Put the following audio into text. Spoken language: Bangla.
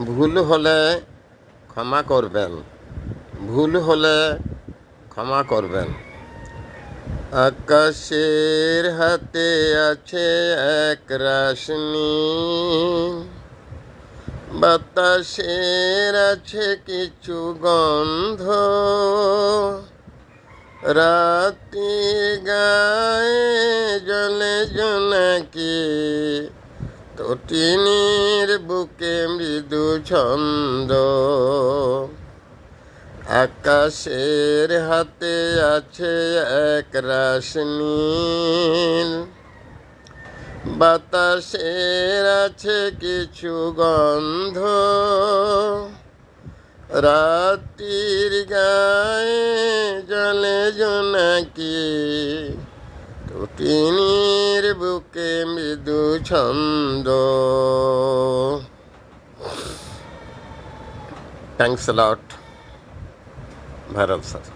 ভুল হলে ক্ষমা করবেন, ভুল হলে ক্ষমা করবেন। আকাশের হাতে আছে এক রাশনি, বাতাসের আছে কিছু গন্ধ, রাতের গায়ে জলে জোনাকি, তটিনীর বুকে মৃদু ছন্দ। আকাশের হাতে আছে এক রাশনি, বাতাসের আছে কিছু গন্ধ, রাতির গায়ে জলে জোনাকি, তটিনীর বুকে মৃদু ছন্দ। Thanks a lot, Bhairav sir.